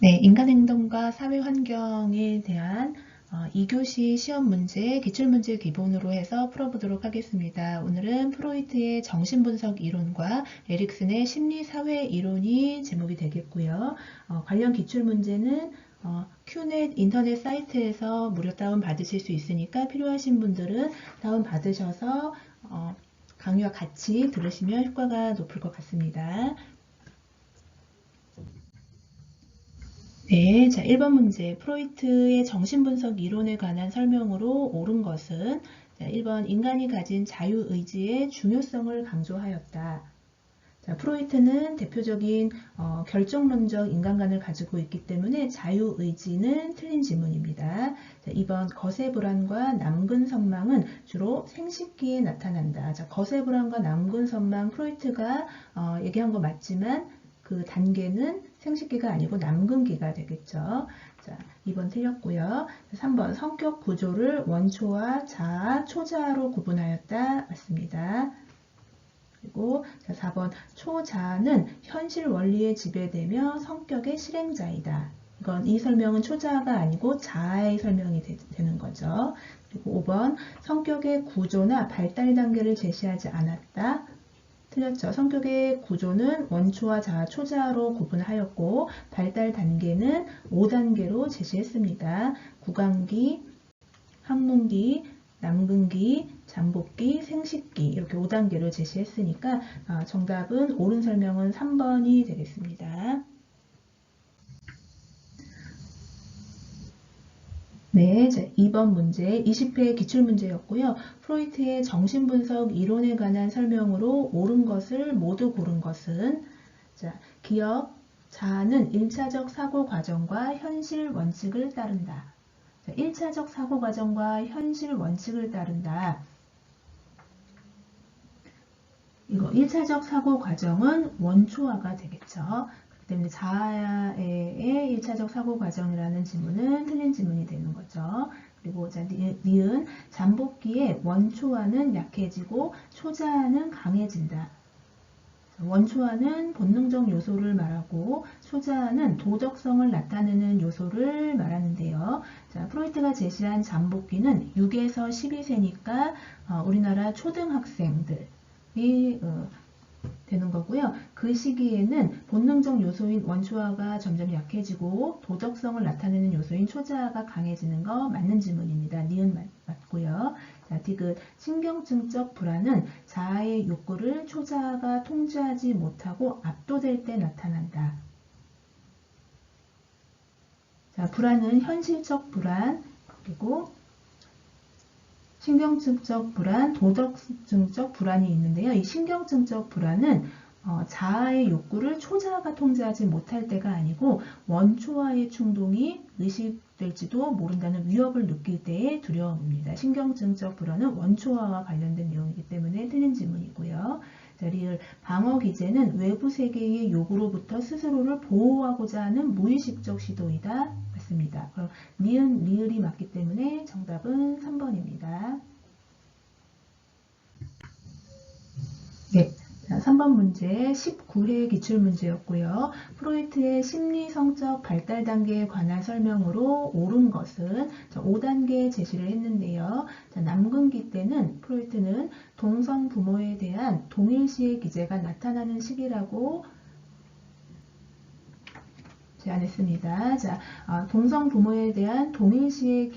네, 인간행동과 사회환경에 대한 2교시 시험 문제, 기출문제 기본으로 해서 풀어보도록 하겠습니다. 오늘은 프로이트의 정신분석 이론과 에릭슨의 심리사회 이론이 제목이 되겠고요. 관련 기출문제는 큐넷 인터넷 사이트에서 무료 다운 받으실 수 있으니까 필요하신 분들은 다운 받으셔서 강의와 같이 들으시면 효과가 높을 것 같습니다. 네, 자, 1번 문제. 프로이트의 정신분석 이론에 관한 설명으로 옳은 것은 자, 1번 인간이 가진 자유의지의 중요성을 강조하였다. 자, 프로이트는 대표적인 결정론적 인간관을 가지고 있기 때문에 자유의지는 틀린 지문입니다. 자, 2번 거세 불안과 남근 선망은 주로 생식기에 나타난다. 자, 거세 불안과 남근 선망 프로이트가 얘기한 거 맞지만 그 단계는 생식기가 아니고 남근기가 되겠죠. 자, 2번 틀렸고요. 3번 성격 구조를 원초와 자아, 초자아로 구분하였다. 맞습니다. 그리고 4번 초자아는 현실 원리에 지배되며 성격의 실행자이다. 이 설명은 초자아가 아니고 자아의 설명이 되는 거죠. 그리고 5번 성격의 구조나 발달 단계를 제시하지 않았다. 틀렸죠. 성격의 구조는 원초와 자아, 초자아로 구분하였고 발달 단계는 5단계로 제시했습니다. 구강기, 항문기, 남근기, 잠복기, 생식기 이렇게 5단계로 제시했으니까 정답은 옳은 설명은 3번이 되겠습니다. 네, 2번 문제 20회 기출문제였고요. 프로이트의 정신분석 이론에 관한 설명으로 옳은 것을 모두 고른 것은 자, 기억, 자아는 1차적 사고 과정과 현실 원칙을 따른다. 자, 1차적 사고 과정과 현실 원칙을 따른다. 이거 1차적 사고 과정은 원초화가 되겠죠. 그렇기 때문에 자아의 1차적 사고 과정이라는 지문은 틀린 지문이 되는 거죠. 그리고 자, 니은 잠복기에 원초화는 약해지고 초자아는 강해진다. 원초화는 본능적 요소를 말하고 초자아는 도덕성을 나타내는 요소를 말하는데요. 자, 프로이트가 제시한 잠복기는 6에서 12세니까 우리나라 초등학생들이 되는 거고요. 그 시기에는 본능적 요소인 원초화가 점점 약해지고 도덕성을 나타내는 요소인 초자아가 강해지는 거 맞는 지문입니다. 니은 맞고요. 자, 디귿 신경증적 불안은 자아의 욕구를 초자아가 통제하지 못하고 압도될 때 나타난다. 자, 불안은 현실적 불안 그리고 신경증적 불안, 도덕증적 불안이 있는데요. 이 신경증적 불안은 자아의 욕구를 초자아가 통제하지 못할 때가 아니고 원초와의 충동이 의식될지도 모른다는 위협을 느낄 때의 두려움입니다. 신경증적 불안은 원초와와 관련된 내용이기 때문에 틀린 지문이고요. 자, 리을 방어 기제는 외부 세계의 요구로부터 스스로를 보호하고자 하는 무의식적 시도이다. 맞습니다. 그럼 니은, 리을이 맞기 때문에 정답은 3번입니다. 네. 자, 3번 문제 19회 기출문제였고요. 프로이트의 심리성적 발달 단계에 관한 설명으로 옳은 것은 5단계 제시를 했는데요. 자, 남근기 때는 프로이트는 동성 부모에 대한 동일시의 기제가 나타나는 시기라고 제안했습니다. 자, 동성 부모에 대한 동일시의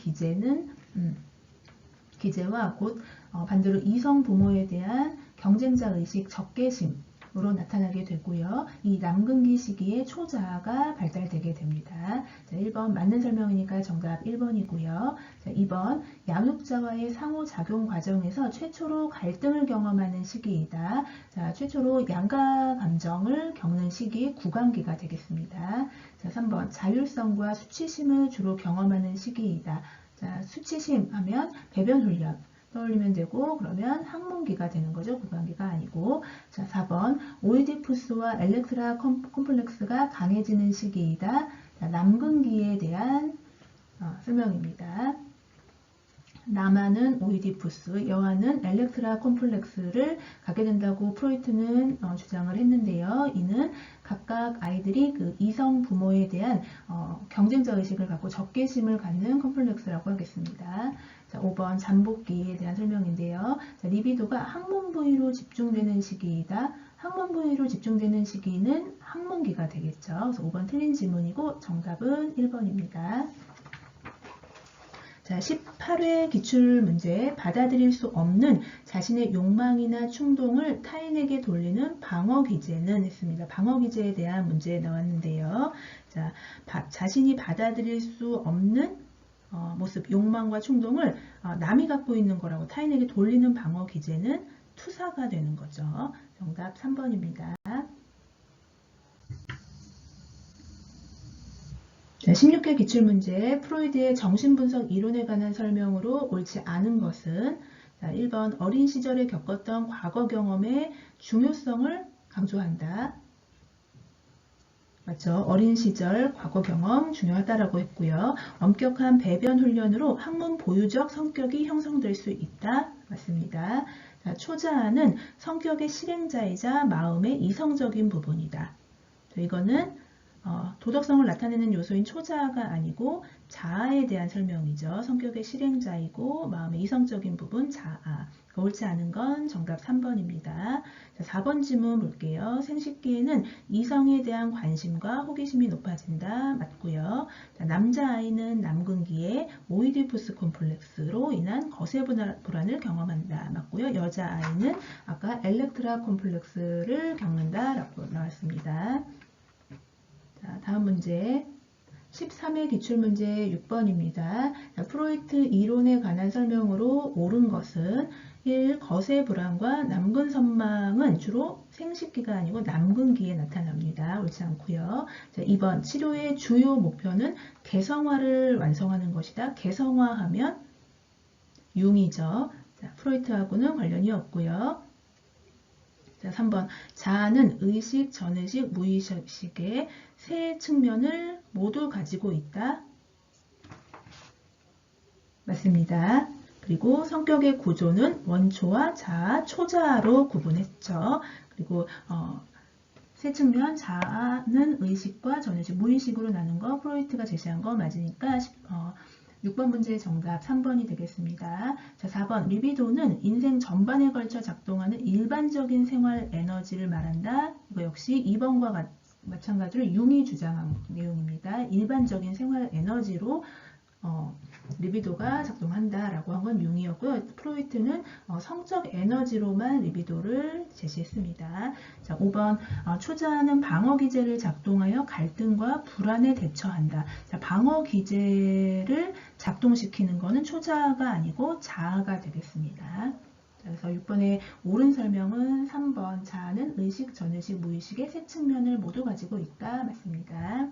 기제와 곧 반대로 이성 부모에 대한 경쟁자 의식, 적개심으로 나타나게 되고요. 이 남근기 시기에 초자아가 발달되게 됩니다. 자, 1번 맞는 설명이니까 정답 1번이고요. 자, 2번 양육자와의 상호작용 과정에서 최초로 갈등을 경험하는 시기이다. 자, 최초로 양가 감정을 겪는 시기 구강기가 되겠습니다. 자, 3번 자율성과 수치심을 주로 경험하는 시기이다. 자, 수치심 하면 배변 훈련 떠올리면 되고 그러면 항문기가 되는 거죠. 구강기가 아니고. 자, 4번 오이디푸스와 엘렉트라 콤플렉스가 강해지는 시기이다. 자, 남근기에 대한 설명입니다. 남아는 오이디푸스, 여아는 엘렉트라 콤플렉스를 갖게 된다고 프로이트는 주장을 했는데요. 이는 각각 아이들이 그 이성 부모에 대한 경쟁자 의식을 갖고 적개심을 갖는 컴플렉스라고 하겠습니다. 자, 5번 잠복기에 대한 설명인데요. 자, 리비도가 항문 부위로 집중되는 시기이다. 항문 부위로 집중되는 시기는 항문기가 되겠죠. 그래서 5번 틀린 질문이고 정답은 1번입니다. 자, 18회 기출문제, 받아들일 수 없는 자신의 욕망이나 충동을 타인에게 돌리는 방어기제는 했습니다. 방어기제에 대한 문제 나왔는데요. 자, 자신이 받아들일 수 없는 모습, 욕망과 충동을 남이 갖고 있는 거라고 타인에게 돌리는 방어기제는 투사가 되는 거죠. 정답 3번입니다. 자, 16회 기출문제, 프로이드의 정신분석 이론에 관한 설명으로 옳지 않은 것은 자, 1번 어린 시절에 겪었던 과거 경험의 중요성을 강조한다. 맞죠? 어린 시절 과거 경험 중요하다라고 했고요. 엄격한 배변 훈련으로 학문 보유적 성격이 형성될 수 있다. 맞습니다. 자, 초자아는 성격의 실행자이자 마음의 이성적인 부분이다. 자, 이거는 도덕성을 나타내는 요소인 초자아가 아니고 자아에 대한 설명이죠. 성격의 실행자이고 마음의 이성적인 부분 자아. 옳지 않은 건 정답 3번입니다. 자, 4번 질문 볼게요. 생식기에는 이성에 대한 관심과 호기심이 높아진다. 맞고요. 자, 남자아이는 남근기에 오이디푸스 콤플렉스로 인한 거세 불안을 경험한다. 맞고요. 여자아이는 아까 엘렉트라 콤플렉스를 겪는다. 라고 나왔습니다. 자, 다음 문제 13회 기출문제 6번입니다. 자, 프로이트 이론에 관한 설명으로 옳은 것은 1. 거세 불안과 남근 선망은 주로 생식기가 아니고 남근기에 나타납니다. 옳지 않고요. 자, 2번 치료의 주요 목표는 개성화를 완성하는 것이다. 개성화하면 융이죠. 자, 프로이트하고는 관련이 없고요. 자, 3번 자아는 의식, 전의식, 무의식의 세 측면을 모두 가지고 있다. 맞습니다. 그리고 성격의 구조는 원초와 자아, 초자아로 구분했죠. 그리고 세 측면 자아는 의식과 전의식, 무의식으로 나눈 거 프로이트가 제시한 거 맞으니까 6번 문제의 정답 3번이 되겠습니다. 자, 4번 리비도는 인생 전반에 걸쳐 작동하는 일반적인 생활 에너지를 말한다. 이거 역시 2번과 마찬가지로 융이 주장한 내용입니다. 일반적인 생활 에너지로 리비도가 작동한다라고 한 건 융이었고요. 프로이트는 성적 에너지로만 리비도를 제시했습니다. 자, 5번 초자아는 방어기제를 작동하여 갈등과 불안에 대처한다. 자, 방어기제를 작동시키는 것은 초자아가 아니고 자아가 되겠습니다. 그래서 6번의 옳은 설명은 3번 자아는 의식, 전의식, 무의식의 세 측면을 모두 가지고 있다. 맞습니다.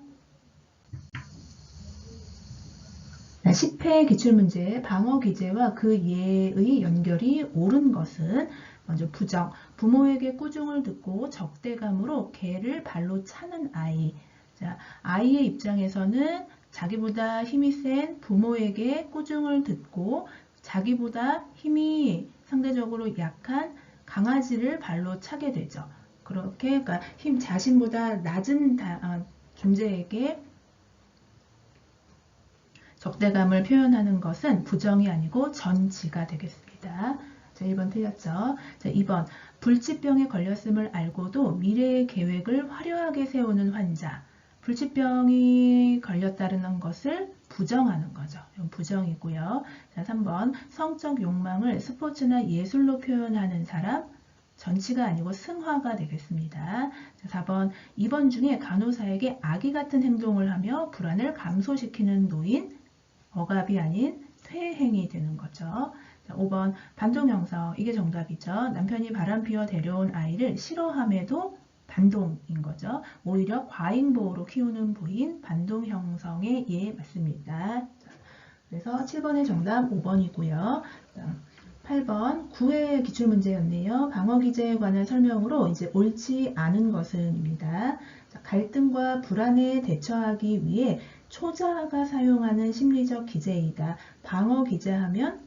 10회 기출문제 방어기제와 그 예의 연결이 옳은 것은 먼저 부정, 부모에게 꾸중을 듣고 적대감으로 개를 발로 차는 아이. 자, 아이의 입장에서는 자기보다 힘이 센 부모에게 꾸중을 듣고 자기보다 힘이 상대적으로 약한 강아지를 발로 차게 되죠. 그렇게 그러니까 자신보다 낮은 존재에게 적대감을 표현하는 것은 부정이 아니고 전지가 되겠습니다. 자, 1번 틀렸죠. 자, 2번 불치병에 걸렸음을 알고도 미래의 계획을 화려하게 세우는 환자. 불치병이 걸렸다는 것을 부정하는 거죠. 이건 부정이고요. 자, 3번 성적 욕망을 스포츠나 예술로 표현하는 사람. 전치가 아니고 승화가 되겠습니다. 자, 4번 2번 중에 간호사에게 아기 같은 행동을 하며 불안을 감소시키는 노인. 억압이 아닌 퇴행이 되는 거죠. 자, 5번 반동형성, 이게 정답이죠. 남편이 바람피워 데려온 아이를 싫어함에도 반동인 거죠. 오히려 과잉보호로 키우는 부인, 반동형성의 예 맞습니다. 자, 그래서 7번의 정답 5번이고요. 8번 9회 기출문제였네요. 방어기제에 관한 설명으로 이제 옳지 않은 것은입니다. 자, 갈등과 불안에 대처하기 위해 초자아가 사용하는 심리적 기제이다. 방어 기제하면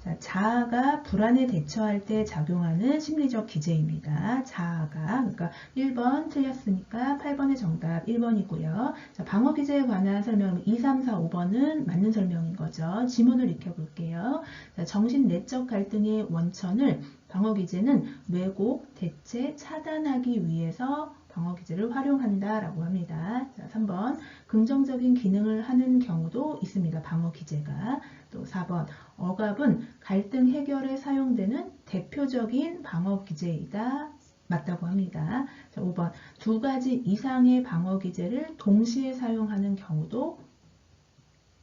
자, 자아가 불안에 대처할 때 작용하는 심리적 기제입니다. 자아가. 그러니까 1번 틀렸으니까 8번의 정답 1번이고요. 자, 방어 기제에 관한 설명 2, 3, 4, 5번은 맞는 설명인 거죠. 지문을 익혀볼게요. 자, 정신 내적 갈등의 원천을 방어 기제는 왜곡, 대체, 차단하기 위해서 방어 기제를 활용한다라고 합니다. 자, 3번 긍정적인 기능을 하는 경우도 있습니다. 방어 기제가. 또 4번 억압은 갈등 해결에 사용되는 대표적인 방어 기제이다. 맞다고 합니다. 자, 5번 두 가지 이상의 방어 기제를 동시에 사용하는 경우도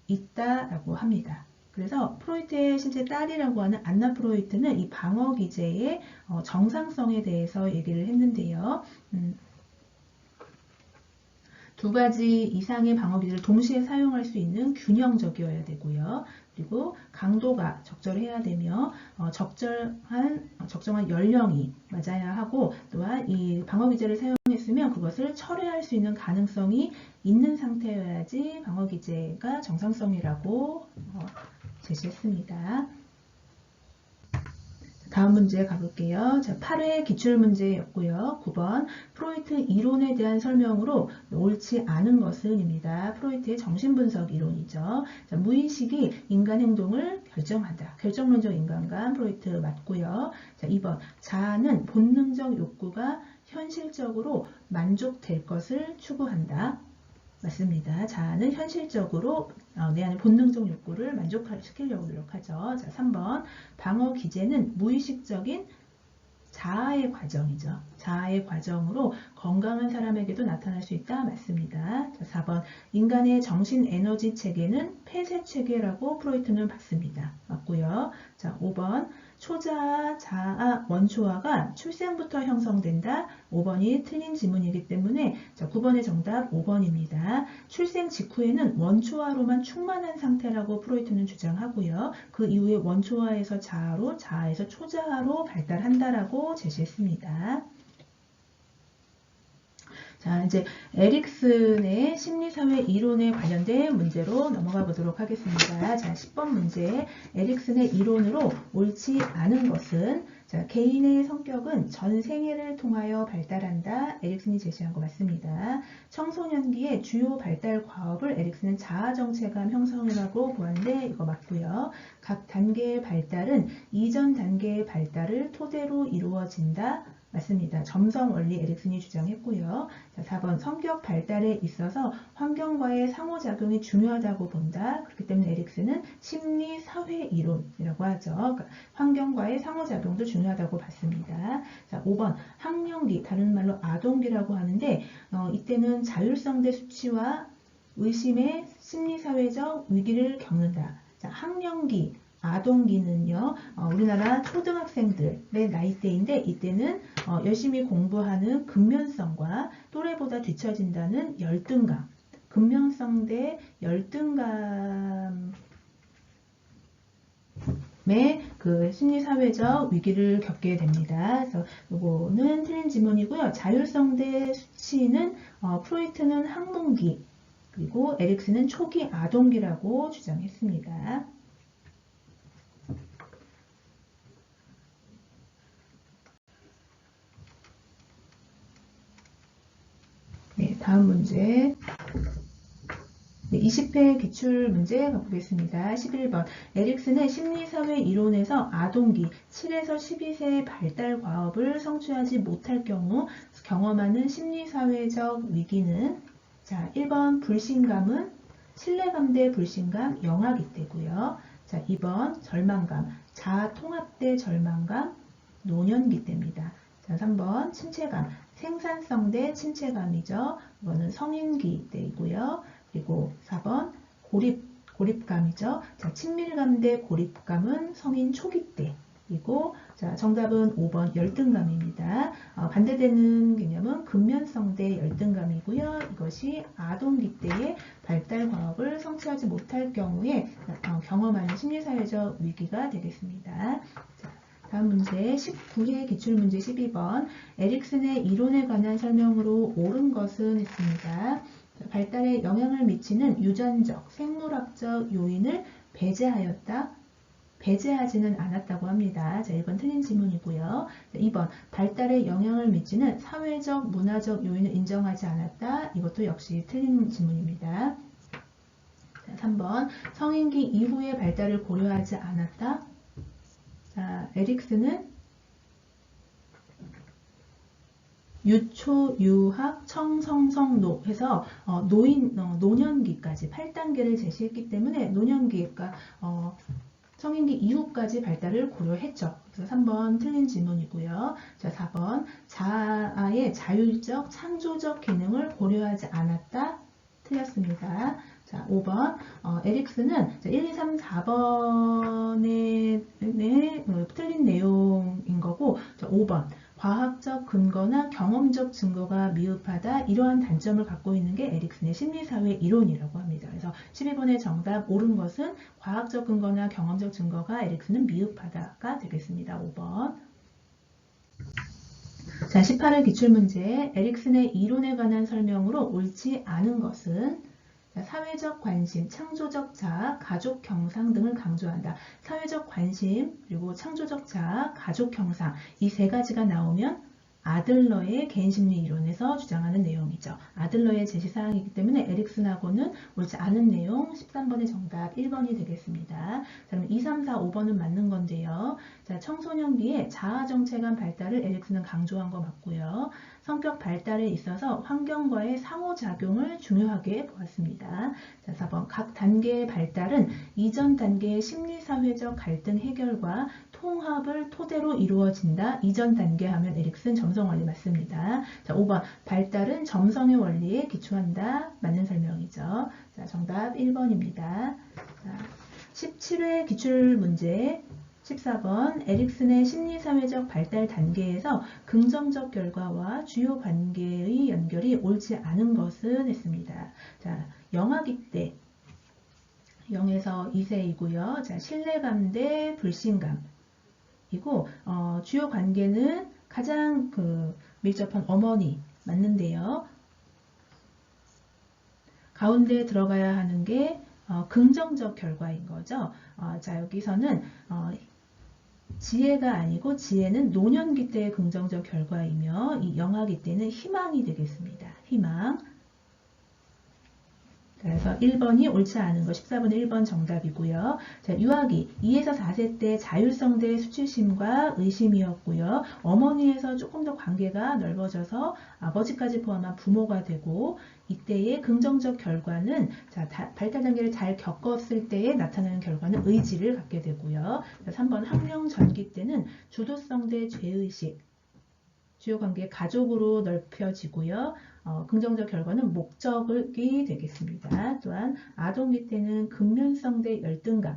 있다라고 합니다. 그래서 프로이트의 실제 딸이라고 하는 안나 프로이트는 이 방어 기제의 정상성에 대해서 얘기를 했는데요. 두 가지 이상의 방어 기제를 동시에 사용할 수 있는 균형적이어야 되고요. 그리고 강도가 적절해야 되며 적정한 연령이 맞아야 하고 또한 이 방어 기제를 사용했으면 그것을 철회할 수 있는 가능성이 있는 상태여야지 방어 기제가 정상성이라고 제시했습니다. 다음 문제 가볼게요. 자, 8회 기출문제였고요. 9번 프로이트 이론에 대한 설명으로 옳지 않은 것은 입니다. 프로이트의 정신분석 이론이죠. 자, 무의식이 인간 행동을 결정한다. 결정론적 인간관 프로이트 맞고요. 자, 2번 자아는 본능적 욕구가 현실적으로 만족될 것을 추구한다. 맞습니다. 자아는 현실적으로 내 안의 본능적 욕구를 만족시키려고 노력하죠. 자, 3번 방어 기제는 무의식적인 자아의 과정이죠. 자아의 과정으로 건강한 사람에게도 나타날 수 있다. 맞습니다. 자, 4번 인간의 정신 에너지 체계는 폐쇄 체계라고 프로이트는 봤습니다. 맞고요. 자, 5번 초자아, 자아, 원초아가 출생부터 형성된다. 5번이 틀린 지문이기 때문에 자, 9번의 정답 5번입니다. 출생 직후에는 원초아로만 충만한 상태라고 프로이트는 주장하고요. 그 이후에 원초아에서 자아로, 자아에서 초자아로 발달한다라고 제시했습니다. 자, 이제 에릭슨의 심리사회 이론에 관련된 문제로 넘어가 보도록 하겠습니다. 자, 10번 문제. 에릭슨의 이론으로 옳지 않은 것은 자, 개인의 성격은 전 생애를 통하여 발달한다. 에릭슨이 제시한 거 맞습니다. 청소년기의 주요 발달 과업을 에릭슨은 자아정체감 형성이라고 보았는데 이거 맞고요. 각 단계의 발달은 이전 단계의 발달을 토대로 이루어진다. 맞습니다. 점성 원리 에릭슨이 주장했고요. 자, 4번 성격 발달에 있어서 환경과의 상호작용이 중요하다고 본다. 그렇기 때문에 에릭슨은 심리사회 이론이라고 하죠. 그러니까 환경과의 상호작용도 중요하다고 봤습니다. 자, 5번 학령기, 다른 말로 아동기라고 하는데 이때는 자율성 대 수치와 의심의 심리사회적 위기를 겪는다. 자, 학령기 아동기는요, 우리나라 초등학생들의 나이대인데 이때는 열심히 공부하는 근면성과 또래보다 뒤처진다는 열등감, 근면성 대 열등감의 그 심리사회적 위기를 겪게 됩니다. 그래서 이거는 틀린 지문이고요. 자율성 대 수치는 프로이트는 학문기, 그리고 에릭슨은 초기 아동기라고 주장했습니다. 네, 다음 문제. 네, 20회 기출문제 가보겠습니다. 11번. 에릭슨의 심리사회 이론에서 아동기 7에서 12세의 발달 과업을 성취하지 못할 경우 경험하는 심리사회적 위기는 자, 1번 불신감은 신뢰감 대 불신감, 영아기 때고요. 자, 2번 절망감, 자아 통합 대 절망감, 노년기 때입니다. 자, 3번 침체감, 생산성 대 침체감이죠. 이거는 성인기 때이고요. 그리고 4번 고립감이죠. 자, 친밀감 대 고립감은 성인 초기 때이고, 자, 정답은 5번 열등감입니다. 반대되는 개념은 근면성 대 열등감이고요. 이것이 아동기 때의 발달 과업을 성취하지 못할 경우에 경험하는 심리사회적 위기가 되겠습니다. 자, 다음 문제 19회 기출문제 12번. 에릭슨의 이론에 관한 설명으로 옳은 것은 있습니다. 발달에 영향을 미치는 유전적, 생물학적 요인을 배제하였다. 배제하지는 않았다고 합니다. 자, 1번 틀린 지문이고요. 자, 2번 발달에 영향을 미치는 사회적, 문화적 요인을 인정하지 않았다. 이것도 역시 틀린 지문입니다. 자, 3번 성인기 이후의 발달을 고려하지 않았다. 자, 에릭슨은 유초, 유학, 청성성노 해서 노년기까지 8단계를 제시했기 때문에 노년기, 그러니까 성인기 이후까지 발달을 고려했죠. 그래서 3번 틀린 질문이고요. 자, 4번 자아의 자율적, 창조적 기능을 고려하지 않았다. 틀렸습니다. 자, 5번 에릭슨은 1, 2, 3, 4번에 틀린 내용인 거고, 자, 5번 과학적 근거나 경험적 증거가 미흡하다. 이러한 단점을 갖고 있는 게 에릭슨의 심리사회 이론이라고 합니다. 그래서 12번의 정답 옳은 것은 과학적 근거나 경험적 증거가 에릭슨은 미흡하다가 되겠습니다. 5번. 자, 18회 기출문제. 에릭슨의 이론에 관한 설명으로 옳지 않은 것은 사회적 관심, 창조적 자아, 가족 형상 등을 강조한다. 사회적 관심, 그리고 창조적 자아, 가족 형상 이 세 가지가 나오면 아들러의 개인심리 이론에서 주장하는 내용이죠. 아들러의 제시사항이기 때문에 에릭슨하고는 옳지 않은 내용 13번의 정답 1번이 되겠습니다. 자, 그럼 2, 3, 4, 5번은 맞는 건데요. 자, 청소년기에 자아정체감 발달을 에릭슨은 강조한 거 맞고요. 성격 발달에 있어서 환경과의 상호작용을 중요하게 보았습니다. 자, 4번 각 단계의 발달은 이전 단계의 심리사회적 갈등 해결과 통합을 토대로 이루어진다. 이전 단계 하면 에릭슨 점성 원리 맞습니다. 자, 5번 발달은 점성의 원리에 기초한다. 맞는 설명이죠. 자, 정답 1번입니다. 자, 17회 기출문제 14번 에릭슨의 심리사회적 발달 단계에서 긍정적 결과와 주요 관계의 연결이 옳지 않은 것은 했습니다. 자, 영아기 때 0에서 2세이고요. 자, 신뢰감 대 불신감 이고 주요 관계는 가장 밀접한 어머니 맞는데요. 가운데 들어가야 하는 게 긍정적 결과인 거죠. 자, 여기서는 지혜가 아니고 지혜는 노년기 때의 긍정적 결과이며 이 영아기 때는 희망이 되겠습니다. 희망. 그래서 1번이 옳지 않은 거 14번의 1번 정답이고요. 자, 유아기 2에서 4세 때 자율성 대 수치심과 의심이었고요. 어머니에서 조금 더 관계가 넓어져서 아버지까지 포함한 부모가 되고 이때의 긍정적 결과는 자, 발달 단계를 잘 겪었을 때에 나타나는 결과는 의지를 갖게 되고요. 자, 3번 학령 전기 때는 주도성 대 죄의식 주요 관계 가족으로 넓혀지고요. 긍정적 결과는 목적이 되겠습니다. 또한 아동기 때는 근면성 대 열등감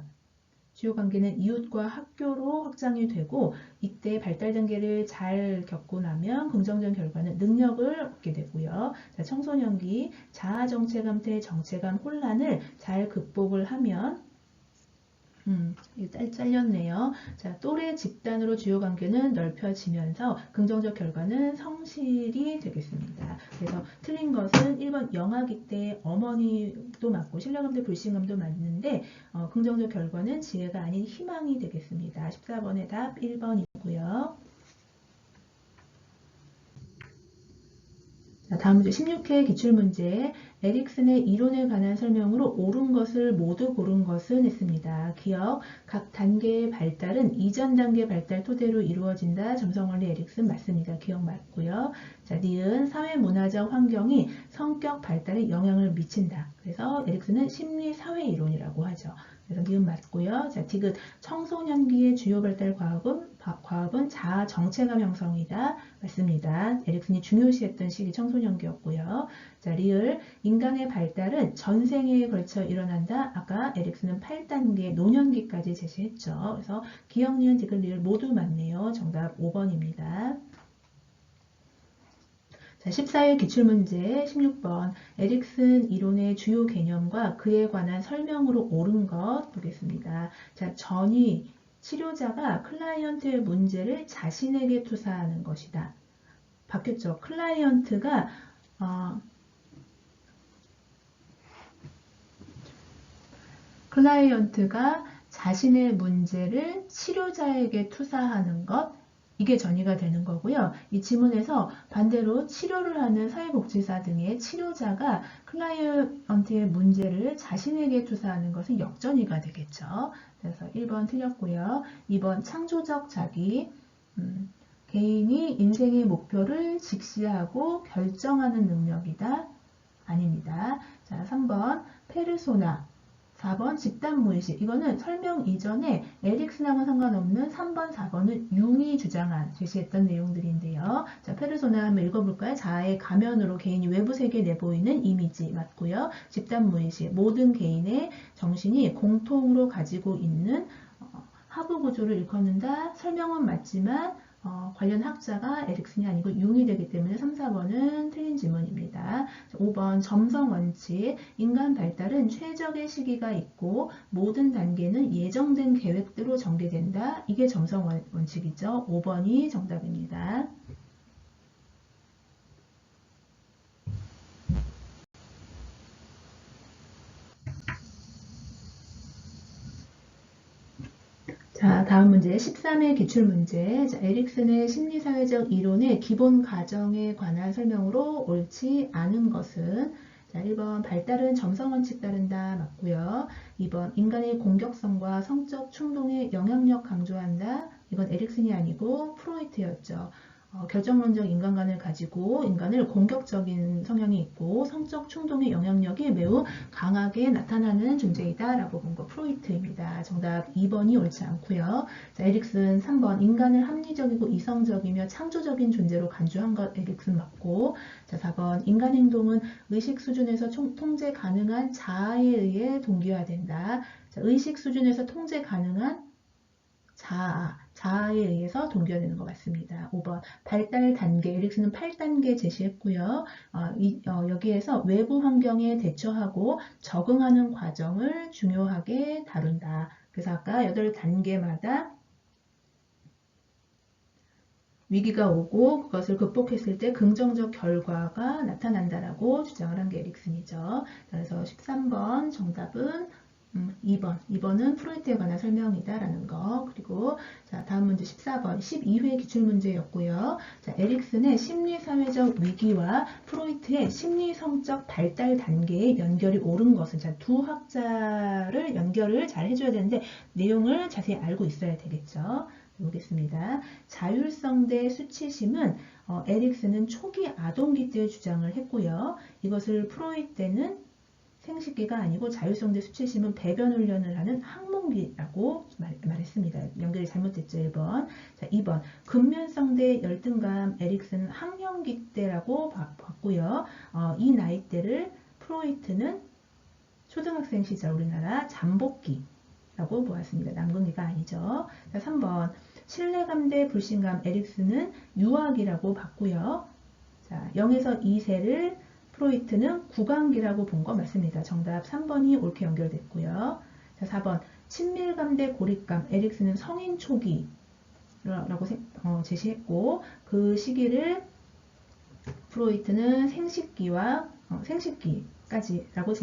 주요 관계는 이웃과 학교로 확장이 되고 이때 발달 단계를 잘 겪고 나면 긍정적 결과는 능력을 얻게 되고요. 자, 청소년기 자아 정체감 대 정체감 혼란을 잘 극복을 하면 잘렸네요. 자, 또래 집단으로 주요 관계는 넓혀지면서 긍정적 결과는 성실이 되겠습니다. 그래서 틀린 것은 1번 영아기 때 어머니도 맞고 신뢰감 대 불신감도 맞는데 긍정적 결과는 지혜가 아닌 희망이 되겠습니다. 14번의 답 1번이고요. 자, 다음 문제 16회 기출문제 에릭슨의 이론에 관한 설명으로 옳은 것을 모두 고른 것은 했습니다. 기억, 각 단계의 발달은 이전 단계 발달 토대로 이루어진다. 점성원리 에릭슨 맞습니다. 기억 맞고요. 자, 니은 사회문화적 환경이 성격 발달에 영향을 미친다. 그래서 에릭슨은 심리사회이론이라고 하죠. 그래서 니은 맞고요. 자, 디귿 청소년기의 주요 발달 과업은 자아 정체감 형성이다. 맞습니다. 에릭슨이 중요시했던 시기 청소년기였고요. 자, 리을 인간의 발달은 전생에 걸쳐 일어난다. 아까 에릭슨은 8단계 노년기까지 제시했죠. 그래서 기억, 니은, 디귿, 리을 모두 맞네요. 정답 5번입니다. 자, 14회 기출문제 16번 에릭슨 이론의 주요 개념과 그에 관한 설명으로 옳은 것 보겠습니다. 자, 전이 치료자가 클라이언트의 문제를 자신에게 투사하는 것이다. 바뀌었죠. 클라이언트가 자신의 문제를 치료자에게 투사하는 것, 이게 전이가 되는 거고요. 이 지문에서 반대로 치료를 하는 사회복지사 등의 치료자가 클라이언트의 문제를 자신에게 투사하는 것은 역전이가 되겠죠. 그래서 1번 틀렸고요. 2번 창조적 자기, 개인이 인생의 목표를 직시하고 결정하는 능력이다. 아닙니다. 자, 3번 페르소나, 4번 집단무의식. 이거는 설명 이전에 에릭슨하고 상관없는 3번, 4번은 융이 제시했던 내용들인데요. 자, 페르소나 한번 읽어볼까요? 자아의 가면으로 개인이 외부 세계에 내보이는 이미지 맞고요. 집단무의식, 모든 개인의 정신이 공통으로 가지고 있는 하부 구조를 일컫는다. 설명은 맞지만 관련 학자가 에릭슨이 아니고 융이 되기 때문에 3, 4번은 틀린 지문입니다. 5번 점성 원칙. 인간 발달은 최적의 시기가 있고 모든 단계는 예정된 계획대로 전개된다. 이게 점성 원칙이죠. 5번이 정답입니다. 자, 다음 문제 13회 기출문제. 자, 에릭슨의 심리사회적 이론의 기본 가정에 관한 설명으로 옳지 않은 것은 자, 1번 발달은 점성원칙 따른다 맞고요. 2번 인간의 공격성과 성적 충동의 영향력 강조한다. 이건 에릭슨이 아니고 프로이트였죠. 결정론적 인간관을 가지고 인간을 공격적인 성향이 있고 성적 충동의 영향력이 매우 강하게 나타나는 존재이다 라고 본 거 프로이트입니다. 정답 2번이 옳지 않고요. 자, 에릭슨 3번 인간을 합리적이고 이성적이며 창조적인 존재로 간주한 것 에릭슨 맞고 자, 4번 인간 행동은 의식 수준에서 통제 가능한 자아에 의해 동기화된다. 자, 의식 수준에서 통제 가능한 자아에 의해서 동기화되는 것 같습니다. 5번 발달 단계, 에릭슨은 8단계 제시했고요. 여기에서 외부 환경에 대처하고 적응하는 과정을 중요하게 다룬다. 그래서 아까 8단계마다 위기가 오고 그것을 극복했을 때 긍정적 결과가 나타난다라고 주장을 한 게 에릭슨이죠. 그래서 13번 정답은 2번은 프로이트에 관한 설명이다라는 거. 그리고 자, 다음 문제 14번 12회 기출문제였고요. 자, 에릭슨의 심리사회적 위기와 프로이트의 심리성적 발달 단계의 연결이 옳은 것은 자, 두 학자를 연결을 잘 해줘야 되는데 내용을 자세히 알고 있어야 되겠죠. 보겠습니다. 자율성 대 수치심은 에릭슨은 초기 아동기 때 주장을 했고요. 이것을 프로이트는 생식기가 아니고 자율성 대 수치심은 배변 훈련을 하는 항문기라고 말했습니다. 연결이 잘못됐죠. 1번. 자, 2번. 근면성 대 열등감 에릭슨은 학령기 때라고 봤고요. 이 나이대를 프로이트는 초등학생 시절 우리나라 잠복기라고 보았습니다. 남근기가 아니죠. 자, 3번. 신뢰감 대 불신감 에릭슨은 유아기라고 봤고요. 자, 0에서 2세를 프로이트는 구강기라고 본 거 맞습니다. 정답 3번이 옳게 연결됐고요. 자, 4번 친밀감 대 고립감 에릭슨은 성인 초기라고 제시했고 그 시기를 프로이트는 생식기까지라고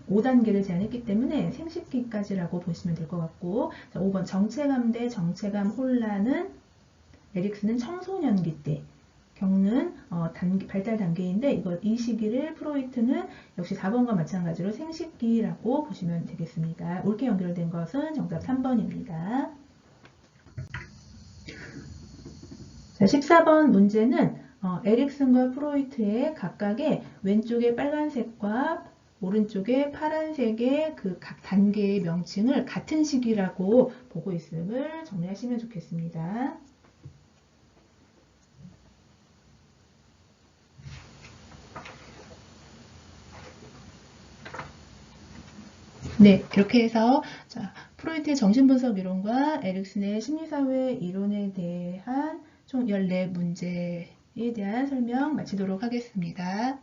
5단계를 제안했기 때문에 생식기까지라고 보시면 될 것 같고 자, 5번 정체감 대 정체감 혼란은 에릭슨은 청소년기 때 겪는 발달 단계인데 이 시기를 프로이트는 역시 4번과 마찬가지로 생식기라고 보시면 되겠습니다. 옳게 연결된 것은 정답 3번입니다. 자, 14번 문제는 에릭슨과 프로이트의 각각의 왼쪽의 빨간색과 오른쪽에 파란색의 그 각 단계의 명칭을 같은 시기라고 보고 있음을 정리하시면 좋겠습니다. 네, 이렇게 해서 자, 프로이트의 정신분석 이론과 에릭슨의 심리사회 이론에 대한 총 14문제에 대한 설명 마치도록 하겠습니다.